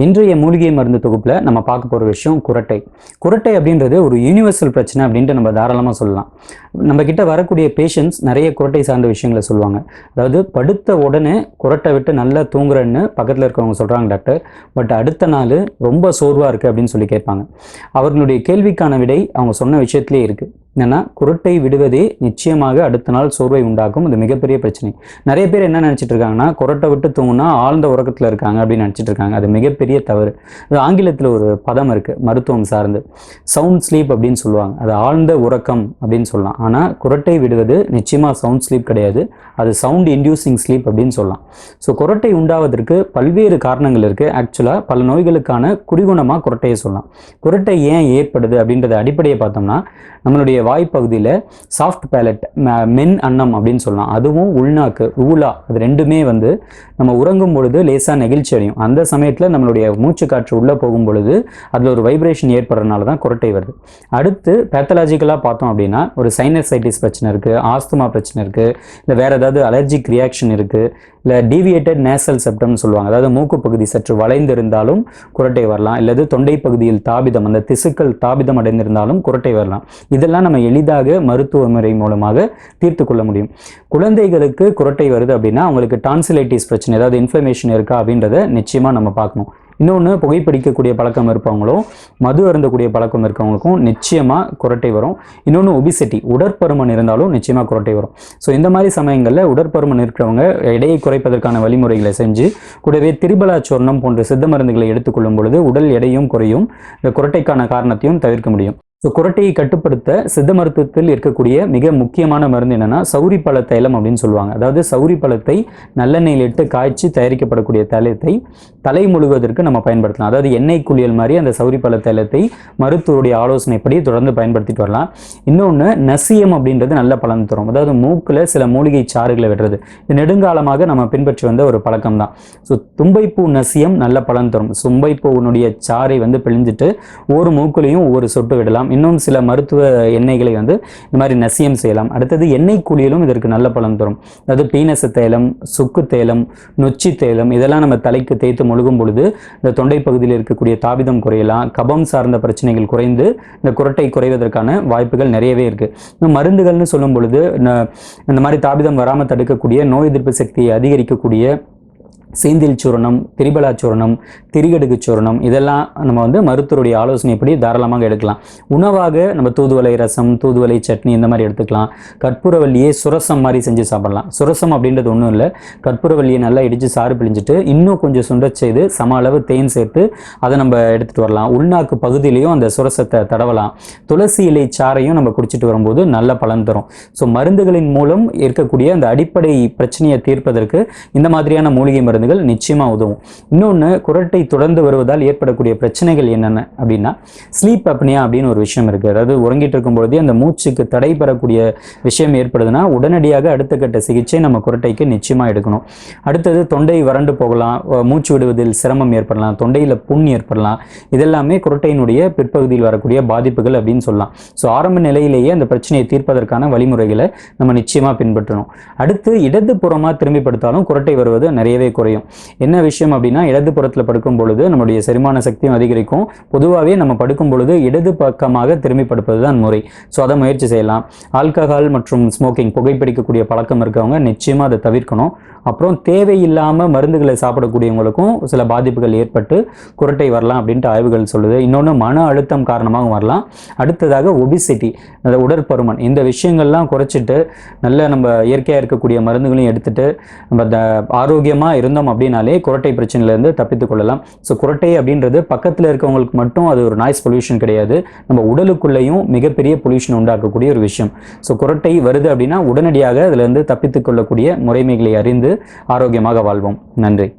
இன்றைய மூலிகை மருந்து தொகுப்பில் நம்ம பார்க்க போகிற விஷயம் குரட்டை. குரட்டை அப்படின்றது ஒரு யூனிவர்சல் பிரச்சனை அப்படின்ட்டு நம்ம தாராளமாக சொல்லலாம். நம்ம கிட்ட வரக்கூடிய பேஷண்ட்ஸ் நிறைய குரட்டை சார்ந்த விஷயங்களை சொல்லுவாங்க. அதாவது படுத்த உடனே குரட்டை விட்டு நல்லா தூங்குறேன்னு பக்கத்தில் இருக்கவங்க சொல்கிறாங்க டாக்டர், பட் அடுத்த நாள் ரொம்ப சோர்வாக இருக்குது அப்படின்னு சொல்லி கேட்பாங்க. அவர்களுடைய கேள்விக்கான விடை அவங்க சொன்ன விஷயத்திலே இருக்குது. என்னன்னா, குரட்டை விடுவதே நிச்சயமாக அடுத்த நாள் சோர்வை உண்டாக்கும். இது மிகப்பெரிய பிரச்சனை. நிறைய பேர் என்ன நினச்சிட்டு இருக்காங்கன்னா, குரட்டை விட்டு தூங்குனா ஆழ்ந்த உறக்கத்தில் இருக்காங்க அப்படின்னு நினச்சிட்டு இருக்காங்க. அது மிகப்பெரிய தவறு. அது ஆங்கிலத்தில் ஒரு பதம் இருக்குது மருத்துவம் சார்ந்து, சவுண்ட் ஸ்லீப் அப்படின்னு சொல்லுவாங்க. அது ஆழ்ந்த உறக்கம் அப்படின்னு சொல்லலாம். ஆனால் குரட்டை விடுவது நிச்சயமாக சவுண்ட் ஸ்லீப் கிடையாது, அது சவுண்ட் இன்டியூசிங் ஸ்லீப் அப்படின்னு சொல்லலாம். ஸோ குரட்டை உண்டாவதற்கு பல்வேறு காரணங்கள் இருக்குது. ஆக்சுவலாக பல நோய்களுக்கான குறிகுணமாக குரட்டையை சொல்லலாம். குரட்டை ஏன் ஏற்படுது அப்படின்றத அடிப்படையை பார்த்தோம்னா, நம்மளுடைய வாய்ப்பகுதியில் சாஃப்ட் பேலட், மென் அன்னம் அப்படின்னு சொல்லலாம், அதுவும் உள்நாக்கு ஊலா, அது ரெண்டுமே நம்ம உறங்கும் பொழுது லேசாக நெகிழ்ச்சி அடையும். அந்த சமயத்தில் நம்மளுடைய மூச்சு காற்று உள்ளே போகும் பொழுது அதில் ஒரு வைப்ரேஷன் ஏற்படுறதுனால தான் குரட்டை வருது. அடுத்து பேத்தலாஜிக்கலாக பார்த்தோம் அப்படின்னா, ஒரு சைனசைட்டிஸ் பிரச்சனை இருக்குது, ஆஸ்துமா பிரச்சனை இருக்குது, இல்லை வேறு ஏதாவது அலர்ஜிக் ரியாக்ஷன் இருக்குது, இல்லை டீவியேட்டட் நேசல் செப்டம்னு சொல்லுவாங்க, அதாவது மூக்கு பகுதி சற்று வளைந்திருந்தாலும் குரட்டை வரலாம், இல்லது தொண்டை பகுதியில் தாபிதம், அந்த திசுக்கள் தாபிதம் அடைந்திருந்தாலும் குரட்டை வரலாம். இதெல்லாம் நம்ம எளிதாக மருத்துவ முறை மூலமாக தீர்த்து கொள்ள முடியும். குழந்தைகளுக்கு குரட்டை வருது அப்படின்னா அவங்களுக்கு டான்சிலைட்டிஸ் பிரச்சனை, ஏதாவது இன்ஃப்ளமேஷன் இருக்கா அப்படின்றத நிச்சயமாக நம்ம பார்க்கணும். இன்னொன்று, புகைப்பிடிக்கக்கூடிய பழக்கம் இருப்பவங்களும் மது அருந்தக்கூடிய பழக்கம் இருக்கவங்களுக்கும் நிச்சயமாக குரட்டை வரும். இன்னொன்று, ஒபிசிட்டி, உடற்பருமன் இருந்தாலும் நிச்சயமாக குரட்டை வரும். ஸோ இந்த மாதிரி சமயங்களில் உடற்பருமன் இருக்கிறவங்க எடையை குறைப்பதற்கான வழிமுறைகளை செஞ்சு கூடவே திரிபலா சூர்ணம் போன்ற சித்த மருந்துகளை எடுத்துக்கொள்ளும் பொழுது உடல் எடையும் குறையும், இந்த குரட்டைக்கான காரணத்தையும் தவிர்க்க முடியும். ஸோ குரட்டையை கட்டுப்படுத்த சித்த மருத்துவத்தில் இருக்கக்கூடிய மிக முக்கியமான மருந்து என்னென்னா சௌரி பழ தைலம் அப்படின்னு சொல்லுவாங்க. அதாவது சௌரி பழத்தை நல்லெண்ணெயில் இட்டு காய்ச்சி தயாரிக்கப்படக்கூடிய தைலத்தை தலை முழுவதற்கு நம்ம பயன்படுத்தலாம். அதாவது எண்ணெய் குளியல் மாதிரி அந்த சௌரி பழ தைலத்தை மருத்துவருடைய ஆலோசனைப்படி தொடர்ந்து பயன்படுத்திட்டு வரலாம். இன்னொன்று, நசியம் அப்படின்றது நல்ல பலன் தரும். அதாவது மூக்கில் சில மூலிகை சாறுகளை விடுறது, இது நெடுங்காலமாக நம்ம பின்பற்றி வந்த ஒரு பழக்கம் தான். ஸோ தும்பைப்பூ நசியம் நல்ல பலன் தரும். தும்பைப்பூனுடைய சாறை பிழிஞ்சிட்டு ஒவ்வொரு மூக்குலையும் ஒவ்வொரு சொட்டு விடலாம். இன்னும் சில மருத்துவ எண்ணெய்களை இந்த மாதிரி நசியம் செய்யலாம். அடுத்தது எண்ணெய் குளியலும் இதற்கு நல்ல பலன் தரும். அதாவது பீனச தைலம், சுக்கு தைலம், நொச்சி தைலம், இதெல்லாம் நம்ம தலைக்கு தேய்த்து முழுகும் பொழுது இந்த தொண்டை பகுதியில் இருக்கக்கூடிய தாபிதம் குறையலாம், கபம் சார்ந்த பிரச்சனைகள் குறைந்து இந்த குரட்டை குறைவதற்கான வாய்ப்புகள் நிறையவே இருக்கு. மருந்துகள்னு சொல்லும் பொழுது இந்த மாதிரி தாபிதம் வராமல் தடுக்கக்கூடிய, நோய் எதிர்ப்பு சக்தியை அதிகரிக்கக்கூடிய சேந்தில் சூரணம், திரிபலா சூரணம், திரிகடுகு சூரணம், இதெல்லாம் நம்ம மருத்துவருடைய ஆலோசனைப்படி தாராளமாக எடுக்கலாம். உணவாக நம்ம தூதுவளை ரசம், தூதுவளை சட்னி இந்த மாதிரி எடுத்துக்கலாம். கற்பூரவல்லியே சுரசம் மாதிரி செஞ்சு சாப்பிடலாம். சுரசம் அப்படின்றது ஒன்றும் இல்லை, கற்பூரவல்லியை நல்லா இடித்து சாறு பிழிஞ்சிட்டு இன்னும் கொஞ்சம் சுண்டச் செய்து சம அளவு தேன் சேர்த்து அதை நம்ம எடுத்துகிட்டு வரலாம். உள்நாக்கு பகுதியிலையும் அந்த சுரசத்தை தடவலாம். துளசி இலை சாறையும் நம்ம குடிச்சிட்டு வரும்போது நல்ல பலன் தரும். ஸோ மருந்துகளின் மூலம் இருக்கக்கூடிய அந்த அடிப்படை பிரச்சனையை தீர்ப்பதற்கு இந்த மாதிரியான மூலிகை மருந்து நிச்சயமா உதவும். இன்னொன்று, குரட்டை தொடர்ந்து வருவதால் ஏற்படக்கூடிய பிரச்சனைகள் என்னென்ன அப்படின்னா, ஸ்லீப் அப்னியா அப்படின்னு ஒரு விஷயம் இருக்கு. அதாவது உறங்கிட்டு இருக்கும் பொழுதே அந்த மூச்சுக்கு தடை பெறக்கூடிய விஷயம் ஏற்படுதுன்னா உடனடியாக அடுத்த கட்ட சிகிச்சை நம்ம குரட்டைக்கு நிச்சயமா எடுக்கணும். அடுத்தது, தொண்டை வறண்டு போகலாம், மூச்சு விடுவதில் சிரமம் ஏற்படலாம், தொண்டையில் புண் ஏற்படலாம். இதெல்லாமே குரட்டையினுடைய பிற்பகுதியில் வரக்கூடிய பாதிப்புகள் அப்படின்னு சொல்லலாம். ஸோ ஆரம்ப நிலையிலேயே அந்த பிரச்சனையை தீர்ப்பதற்கான வழிமுறைகளை நம்ம நிச்சயமா பின்பற்றணும். அடுத்து, இடது புறமா திரும்பி படுத்தாலும் குரட்டை வருவது நிறையவே குறையும். என்ன விஷயம் அப்படின்னா, இடது புறத்தில் படுக்கும் பொழுது நம்முடைய செரிமான சக்தியும் அதிகரிக்கும். பொதுவாகவே நம்ம படுக்கும் பொழுது இடது பக்கமாக திரும்பி படுப்பது தான் முறை. ஸோ அதை முயற்சி செய்யலாம். ஆல்கஹால் மற்றும் ஸ்மோக்கிங், புகைப்பிடிக்கக்கூடிய பழக்கம் இருக்கவங்க நிச்சயமாக அதை தவிர்க்கணும். அப்புறம் தேவையில்லாமல் மருந்துகளை சாப்பிடக்கூடியவங்களுக்கும் சில பாதிப்புகள் ஏற்பட்டு குரட்டை வரலாம் அப்படின்ட்டு ஆய்வுகள் சொல்லுது. இன்னொன்று, மன அழுத்தம் காரணமாக வரலாம். அடுத்ததாக ஒபிசிட்டி, அந்த உடற்பருமன், இந்த விஷயங்கள்லாம் குறைச்சிட்டு நல்ல நம்ம இயற்கையாக இருக்கக்கூடிய மருந்துகளையும் எடுத்துட்டு நம்ம ஆரோக்கியமாக இருந்தோம் அப்படின்னாலே குரட்டை பிரச்சனையிலேருந்து தப்பித்துக் கொள்ளலாம். ஸோ குரட்டை அப்படின்றது பக்கத்தில் இருக்கவங்களுக்கு மட்டும் அது ஒரு நாய்ஸ் பொல்யூஷன் கிடையாது, நம்ம உடலுக்குள்ளேயும் மிகப்பெரிய பொல்யூஷன் உண்டாக்கக்கூடிய ஒரு விஷயம். ஸோ குரட்டை வருது அப்படின்னா உடனடியாக அதிலிருந்து தப்பித்துக் கொள்ளக்கூடிய முறைமைகளை அறிந்து ஆரோக்கியமாக வாழ்வோம். நன்றி.